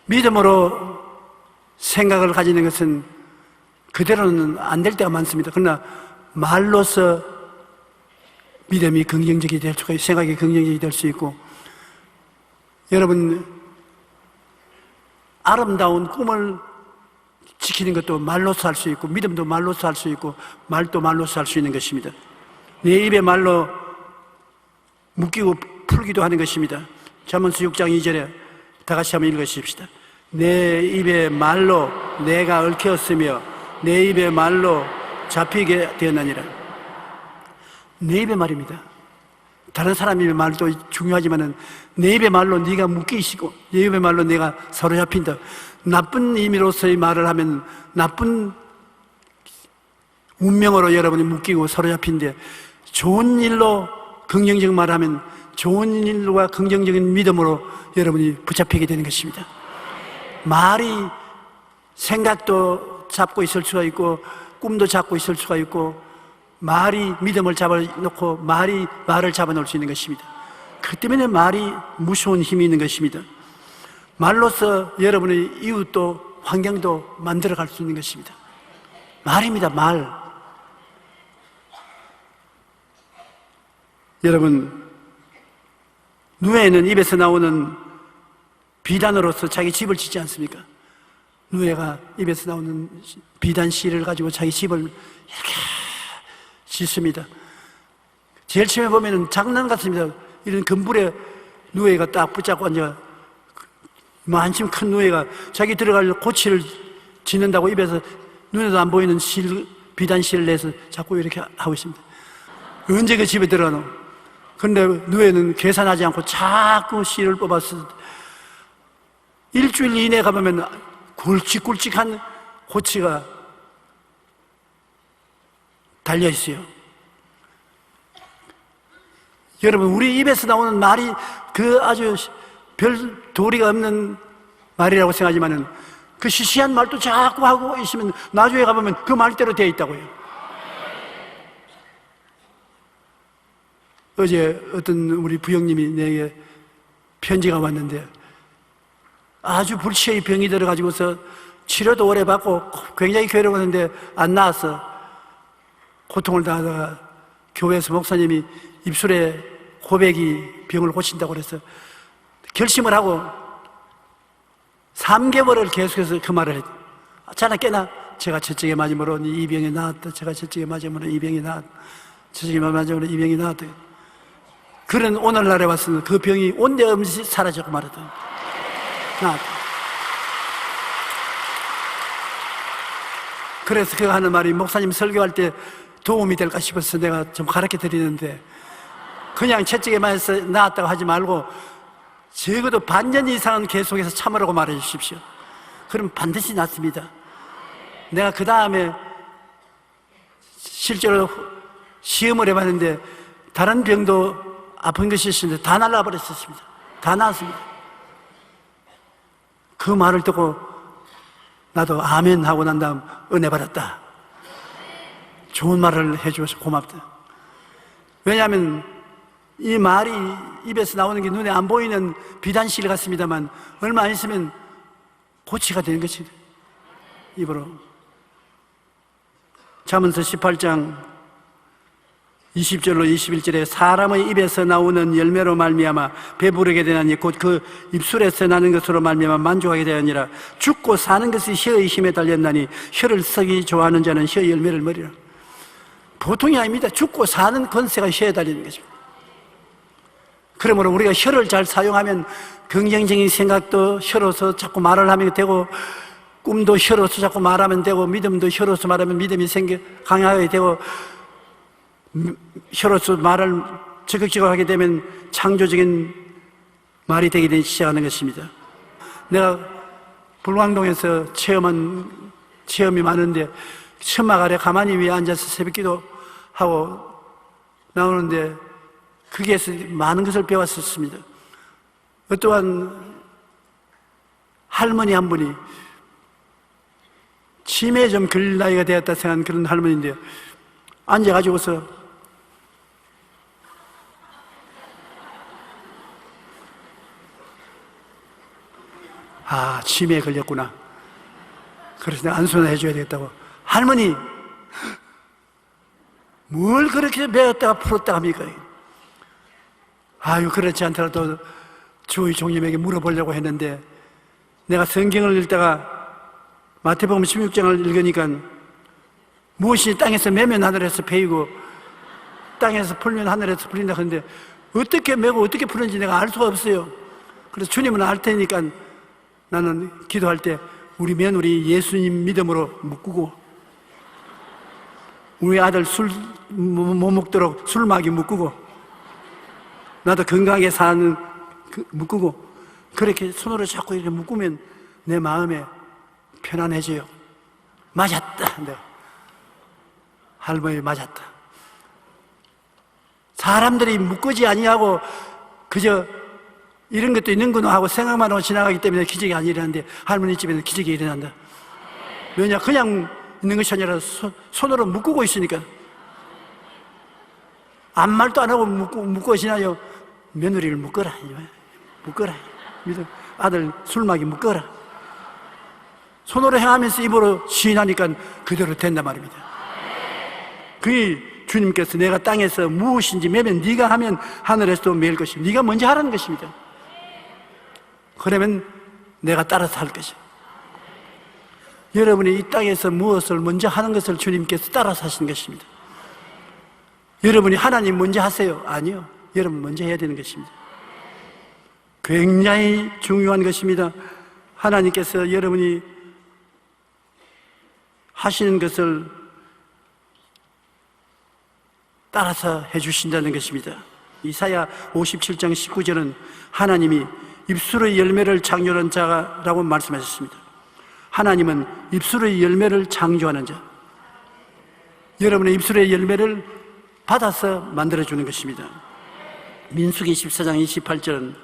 믿음으로 생각을 가지는 것은 그대로는 안 될 때가 많습니다. 그러나 말로서 믿음이 긍정적이 될 수가 있고 생각이 긍정적이 될 수 있고, 여러분 아름다운 꿈을 지키는 것도 말로서 할 수 있고 믿음도 말로서 할 수 있고 말도 말로서 할 수 있는 것입니다. 내 입에 말로 묶이고 풀기도 하는 것입니다. 잠언서 6장 2절에 다 같이 한번 읽으십시다. 내 입에 말로 내가 얽혔으며 내 입에 말로 잡히게 되었나니라. 내 입의 말입니다. 다른 사람의 말도 중요하지만은 내 입의 말로 네가 묶이시고 내 입의 말로 내가 사로잡힌다. 나쁜 의미로서의 말을 하면 나쁜 운명으로 여러분이 묶이고 사로잡힌데, 좋은 일로 긍정적인 말을 하면 좋은 일과 긍정적인 믿음으로 여러분이 붙잡히게 되는 것입니다. 말이 생각도 잡고 있을 수가 있고 꿈도 잡고 있을 수가 있고, 말이 믿음을 잡아놓고 말이 말을 잡아놓을 수 있는 것입니다. 그 때문에 말이 무서운 힘이 있는 것입니다. 말로서 여러분의 이웃도 환경도 만들어갈 수 있는 것입니다. 말입니다. 말. 여러분, 누에는 입에서 나오는 비단으로서 자기 집을 짓지 않습니까? 누에가 입에서 나오는 비단 씨를 가지고 자기 집을 이렇게 짓습니다. 제일 처음에 보면은 장난 같습니다. 이런 금불에 누에가 딱 붙잡고 앉아, 한참 큰 누에가 자기 들어갈 고치를 짓는다고 입에서 눈에도 안 보이는 비단 씨를 내서 자꾸 이렇게 하고 있습니다. 언제 그 집에 들어가노? 근데 누에는 계산하지 않고 자꾸 씨를 뽑아서 일주일 이내에 가보면 굵직굵직한 고치가 달려 있어요. 여러분, 우리 입에서 나오는 말이 그 아주 별 도리가 없는 말이라고 생각하지만은 그 시시한 말도 자꾸 하고 있으면 나중에 가보면 그 말대로 되어 있다고요. 어제 어떤 우리 부형님이 내게 편지가 왔는데, 아주 불치의 병이 들어가지고서 치료도 오래 받고 굉장히 괴로웠는데 안 나았어. 고통을 당하다가 교회에서 목사님이 입술에 고백이 병을 고친다고 그래서 결심을 하고 3개월을 계속해서 그 말을 했죠. 자나 깨나? 제가 저쪽에 맞음으로 이 병이 나았다. 제가 저쪽에 맞음으로 이 병이 나았다. 저쪽에 맞음으로 이 병이 나았다. 그런 오늘날에 와서는 그 병이 온데없이 사라지고 말았다. 나았다. 그래서 그가 하는 말이 목사님 설교할 때 도움이 될까 싶어서 내가 좀 가르쳐 드리는데, 그냥 채찍에만 해서 나았다고 하지 말고 적어도 반년 이상은 계속해서 참으라고 말해 주십시오. 그럼 반드시 낫습니다. 내가 그 다음에 실제로 시험을 해봤는데 다른 병도 아픈 것이 있었는데 다 날라버렸었습니다. 다 나았습니다. 그 말을 듣고 나도 아멘 하고 난 다음 은혜 받았다. 좋은 말을 해줘서 고맙다. 왜냐하면 이 말이 입에서 나오는 게 눈에 안 보이는 비단실 같습니다만 얼마 안 있으면 고치가 되는 것이 입으로. 잠언서 18장 20절로 21절에 사람의 입에서 나오는 열매로 말미암아 배부르게 되나니 곧 그 입술에서 나는 것으로 말미암아 만족하게 되느니라. 죽고 사는 것이 혀의 힘에 달렸나니 혀를 쓰기 좋아하는 자는 혀의 열매를 먹으리라. 보통이 아닙니다. 죽고 사는 권세가 혀에 달리는 것입니다. 그러므로 우리가 혀를 잘 사용하면 긍정적인 생각도 혀로서 자꾸 말을 하면 되고, 꿈도 혀로서 자꾸 말하면 되고, 믿음도 혀로서 말하면 믿음이 강하게 되고, 혀로서 말을 적극적으로 하게 되면 창조적인 말이 되기 시작하는 것입니다. 내가 불광동에서 체험한 체험이 많은데, 천막 아래 가만히 위에 앉아서 새벽기도 하고 나오는데 거기에서 많은 것을 배웠었습니다. 어떠한 할머니 한 분이 치매에 좀 걸릴 나이가 되었다 생각하는 그런 할머니인데요, 앉아가지고서 치매에 걸렸구나. 그래서 내가 안수나 해줘야 되겠다고. 할머니, 뭘 그렇게 배웠다가 풀었다 합니까? 그렇지 않더라도 주의 종님에게 물어보려고 했는데, 내가 성경을 읽다가 마태복음 16장을 읽으니까 무엇이 땅에서 매면 하늘에서 베이고 땅에서 풀면 하늘에서 풀린다 하는데 어떻게 매고 어떻게 푸는지 내가 알 수가 없어요. 그래서 주님은 알 테니까 나는 기도할 때 우리 며느리 예수님 믿음으로 묶고, 우리 아들 술 못 먹도록 술마귀 묶고, 나도 건강하게 사는 묶고, 그렇게 손으로 자꾸 이렇게 묶으면 내 마음에 편안해져요. 맞았다. 내가 할머니 맞았다. 사람들이 묶지 아니하고 그저 이런 것도 있는구나 하고 생각만 하고 지나가기 때문에 기적이 안 일어나는데 할머니 집에는 기적이 일어난다. 왜냐? 그냥 있는 것이 아니라 손으로 묶고 있으니까. 아무 말도 안 하고 묶고 지나요. 며느리를 묶어라. 묶어라. 아들 술마귀 묶어라. 손으로 행하면서 입으로 시인하니까 그대로 된단 말입니다. 그게 주님께서 내가 땅에서 무엇인지 매면 네가 하면 하늘에서도 매일 것입니다. 네가 먼저 하라는 것입니다. 그러면 내가 따라서 할 것이다. 여러분이 이 땅에서 무엇을 먼저 하는 것을 주님께서 따라서 하시는 것입니다. 여러분이 하나님 먼저 하세요? 아니요. 여러분 먼저 해야 되는 것입니다. 굉장히 중요한 것입니다. 하나님께서 여러분이 하시는 것을 따라서 해주신다는 것입니다. 이사야 57장 19절은 하나님이 입술의 열매를 창조하는 자라고 말씀하셨습니다. 하나님은 입술의 열매를 창조하는 자, 여러분의 입술의 열매를 받아서 만들어주는 것입니다. 민수기 14장 28절은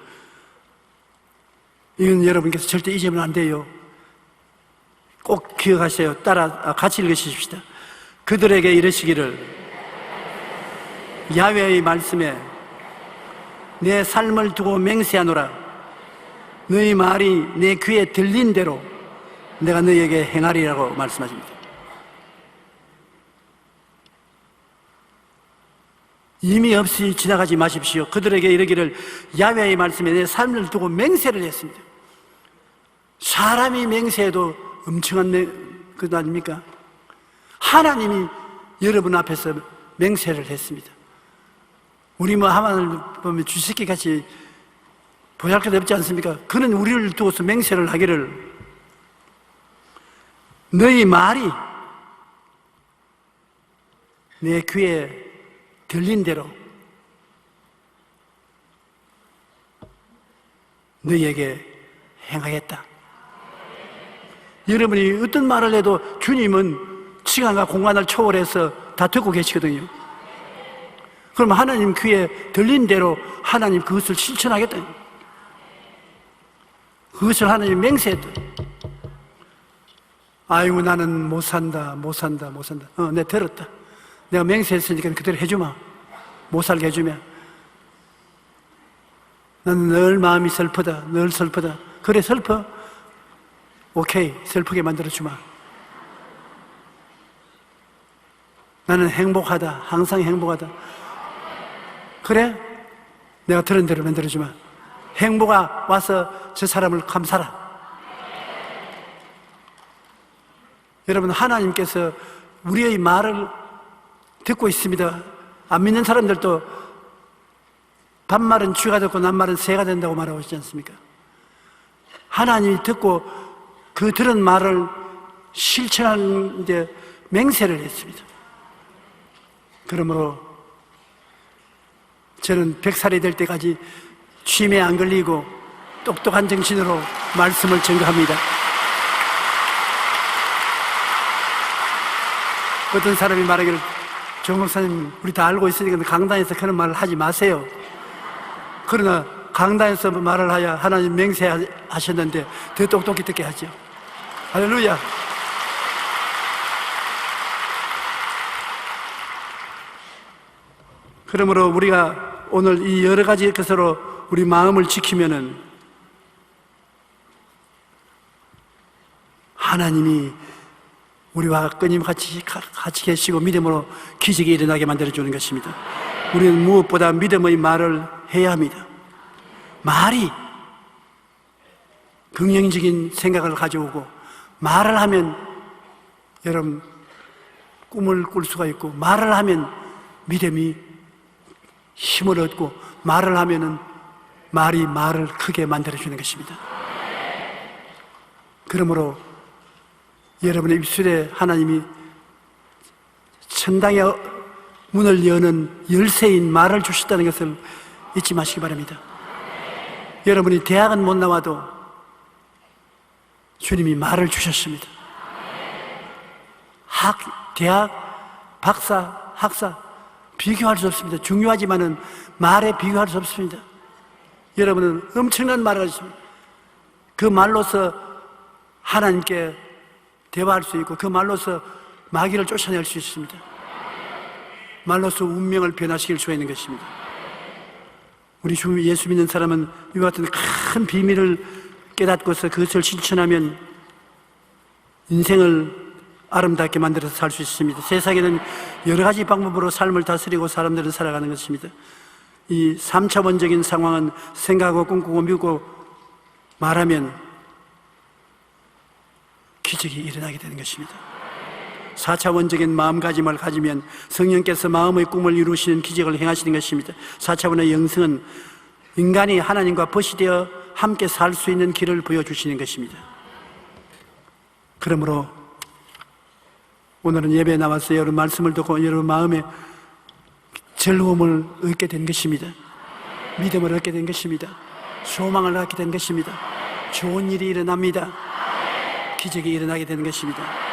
이건 여러분께서 절대 잊으면 안 돼요. 꼭 기억하세요. 같이 읽으십시다. 그들에게 이르시기를 야훼의 말씀에 내 삶을 두고 맹세하노라. 너희 말이 내 귀에 들린 대로 내가 너희에게 행하리라고 말씀하십니다. 의미 없이 지나가지 마십시오. 그들에게 이르기를 야훼의 말씀에 내 삶을 두고 맹세를 했습니다. 사람이 맹세해도 엄청난 것 아닙니까? 하나님이 여러분 앞에서 맹세를 했습니다. 우리 하만을 보면 쥐새끼같이 보잘것 없지 않습니까? 그는 우리를 두고서 맹세를 하기를 너희 말이 내 귀에 들린 대로 너희에게 행하겠다. 여러분이 어떤 말을 해도 주님은 시간과 공간을 초월해서 다 듣고 계시거든요. 그럼 하나님 귀에 들린 대로 하나님 그것을 실천하겠다. 그것을 하나님 맹세했다. 아이고 나는 못 산다. 내가 들었다. 내가 맹세했으니까 그대로 해주마. 못 살게 해주며. 나는 늘 마음이 슬프다. 늘 슬프다. 그래 슬퍼? 오케이, 슬프게 만들어주마. 나는 행복하다. 항상 행복하다. 그래? 내가 들은 대로 만들어주마. 행복아 와서 저 사람을 감싸라. 여러분, 하나님께서 우리의 말을 듣고 있습니다. 안 믿는 사람들도 반말은 쥐가 듣고 낱말은 새가 된다고 말하고 있지 않습니까? 하나님이 듣고 그 들은 말을 실천하는 데 맹세를 했습니다. 그러므로 저는 100살이 될 때까지 쉼에 안 걸리고 똑똑한 정신으로 말씀을 전가합니다. 어떤 사람이 말하기를 정 목사님 우리 다 알고 있으니까 강단에서 그런 말을 하지 마세요. 그러나 강단에서 말을 하야 하나님 맹세하셨는데 더 똑똑히 듣게 하죠. 할렐루야. 그러므로 우리가 오늘 이 여러 가지 것으로 우리 마음을 지키면은 하나님이 우리와 끊임없이 같이 계시고 믿음으로 기적이 일어나게 만들어주는 것입니다. 우리는 무엇보다 믿음의 말을 해야 합니다. 말이 긍정적인 생각을 가져오고, 말을 하면 여러분 꿈을 꿀 수가 있고, 말을 하면 믿음이 힘을 얻고, 말을 하면은 말이 말을 크게 만들어주는 것입니다. 그러므로 여러분의 입술에 하나님이 천당의 문을 여는 열쇠인 말을 주셨다는 것을 잊지 마시기 바랍니다. 여러분이 대학은 못 나와도 주님이 말을 주셨습니다. 대학, 박사, 학사 비교할 수 없습니다. 중요하지만은 말에 비교할 수 없습니다. 여러분은 엄청난 말을 하십니다. 그 말로서 하나님께 대화할 수 있고, 그 말로서 마귀를 쫓아낼 수 있습니다. 말로서 운명을 변화시킬 수가 있는 것입니다. 우리 주 예수 믿는 사람은 이와 같은 큰 비밀을 깨닫고서 그것을 실천하면 인생을 아름답게 만들어서 살 수 있습니다. 세상에는 여러 가지 방법으로 삶을 다스리고 사람들은 살아가는 것입니다. 이 3차원적인 상황은 생각하고 꿈꾸고 믿고 말하면 기적이 일어나게 되는 것입니다. 4차원적인 마음가짐을 가지면 성령께서 마음의 꿈을 이루시는 기적을 행하시는 것입니다. 4차원의 영성은 인간이 하나님과 벗이 되어 함께 살 수 있는 길을 보여주시는 것입니다. 그러므로 오늘은 예배에 나와서 여러분 말씀을 듣고 여러분 마음에 즐거움을 얻게 된 것입니다. 믿음을 얻게 된 것입니다. 소망을 얻게 된 것입니다. 좋은 일이 일어납니다. 기적이 일어나게 되는 것입니다.